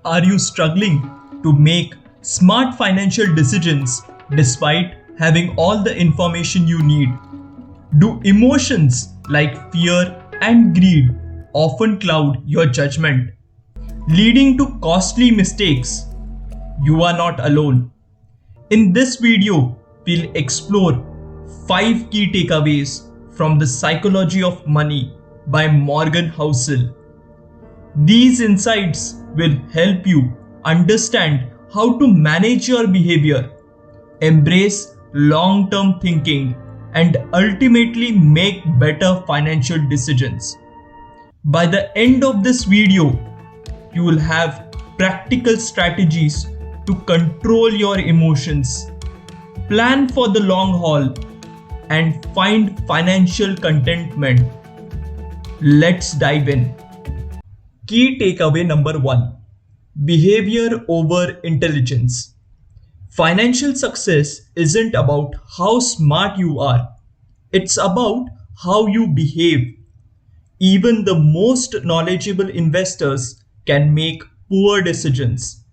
Are you struggling to make smart financial decisions despite having all the information you need? Do emotions like fear and greed often cloud your judgment, leading to costly mistakes? You are not alone. In this video, we'll explore 5 key takeaways from The Psychology of Money by Morgan Housel. These insights will help you understand how to manage your behavior, embrace long-term thinking, and ultimately make better financial decisions. By the end of this video, you will have practical strategies to control your emotions, plan for the long haul, and find financial contentment. Let's dive in. Key takeaway number 1: Behavior over intelligence. Financial success isn't about how smart you are, it's about how you behave. Even the most knowledgeable investors can make poor decisions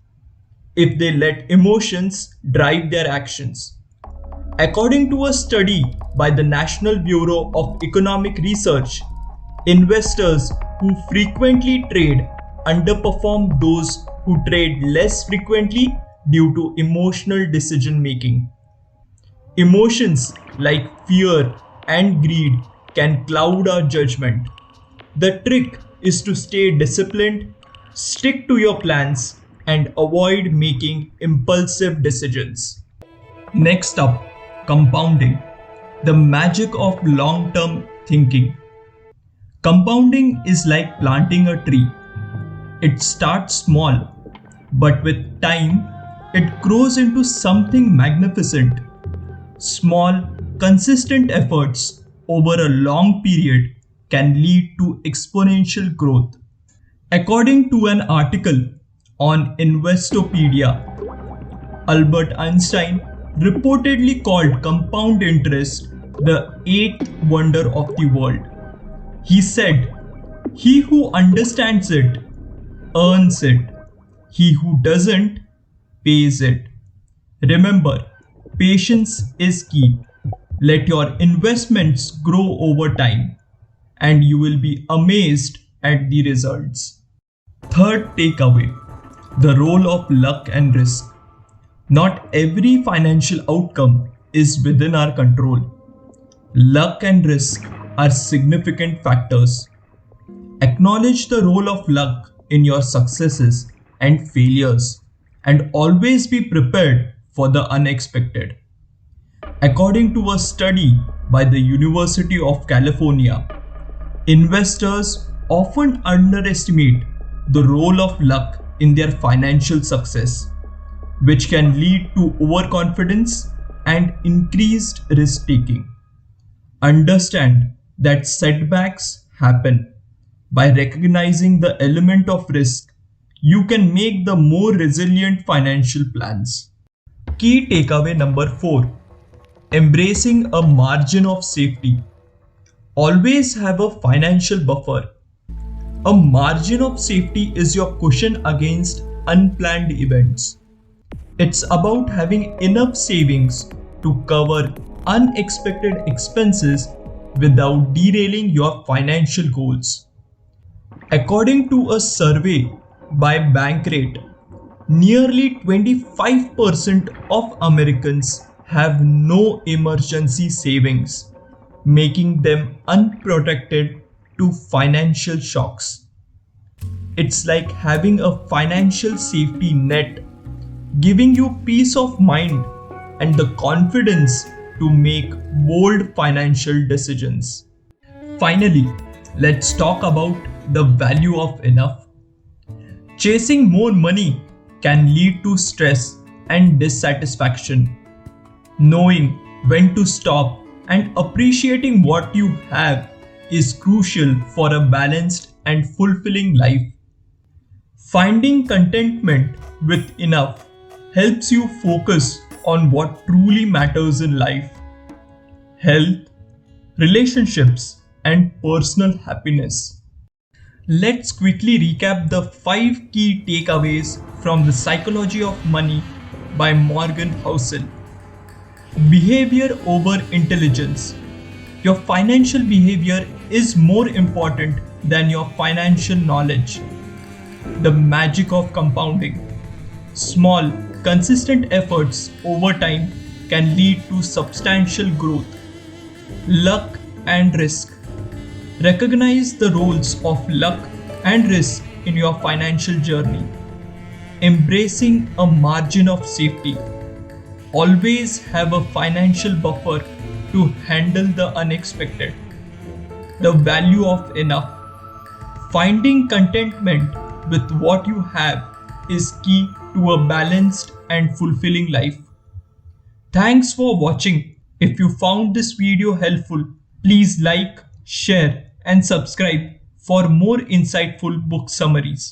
if they let emotions drive their actions. According to a study by the National Bureau of Economic Research, investors who frequently trade underperform those who trade less frequently due to emotional decision making. Emotions like fear and greed can cloud our judgment. The trick is to stay disciplined, stick to your plans, and avoid making impulsive decisions. Next up, compounding, the magic of long term thinking. Compounding is like planting a tree. It starts small, but with time, it grows into something magnificent. Small, consistent efforts over a long period can lead to exponential growth. According to an article on Investopedia, Albert Einstein reportedly called compound interest the eighth wonder of the world. He said, "He who understands it earns it. He who doesn't pays it." Remember, patience is key. Let your investments grow over time, and you will be amazed at the results. Third takeaway: the role of luck and risk. Not every financial outcome is within our control. Luck and risk are significant factors. Acknowledge the role of luck in your successes and failures, and always be prepared for the unexpected. According to a study by the University of California, investors often underestimate the role of luck in their financial success, which can lead to overconfidence and increased risk taking. Understand that setbacks happen. By recognizing the element of risk, you can make the more resilient financial plans. Key takeaway number 4: embracing a margin of safety. Always have a financial buffer. A margin of safety is your cushion against unplanned events. It's about having enough savings to cover unexpected expenses without derailing your financial goals. According to a survey by Bankrate, nearly 25% of Americans have no emergency savings, making them unprotected to financial shocks. It's like having a financial safety net, giving you peace of mind and the confidence to make bold financial decisions. Finally, let's talk about the value of enough. Chasing more money can lead to stress and dissatisfaction. Knowing when to stop and appreciating what you have is crucial for a balanced and fulfilling life. Finding contentment with enough helps you focus on what truly matters in life: health, relationships, and personal happiness. Let's quickly recap the 5 key takeaways from The Psychology of Money by Morgan Housel. Behavior over intelligence. Your financial behavior is more important than your financial knowledge. The magic of compounding. Small, consistent efforts over time can lead to substantial growth. Luck and risk. Recognize the roles of luck and risk in your financial journey. Embracing a margin of safety. Always have a financial buffer to handle the unexpected. The value of enough. Finding contentment with what you have is key to a balanced and fulfilling life. Thanks for watching. If you found this video helpful, please like, share, and subscribe for more insightful book summaries.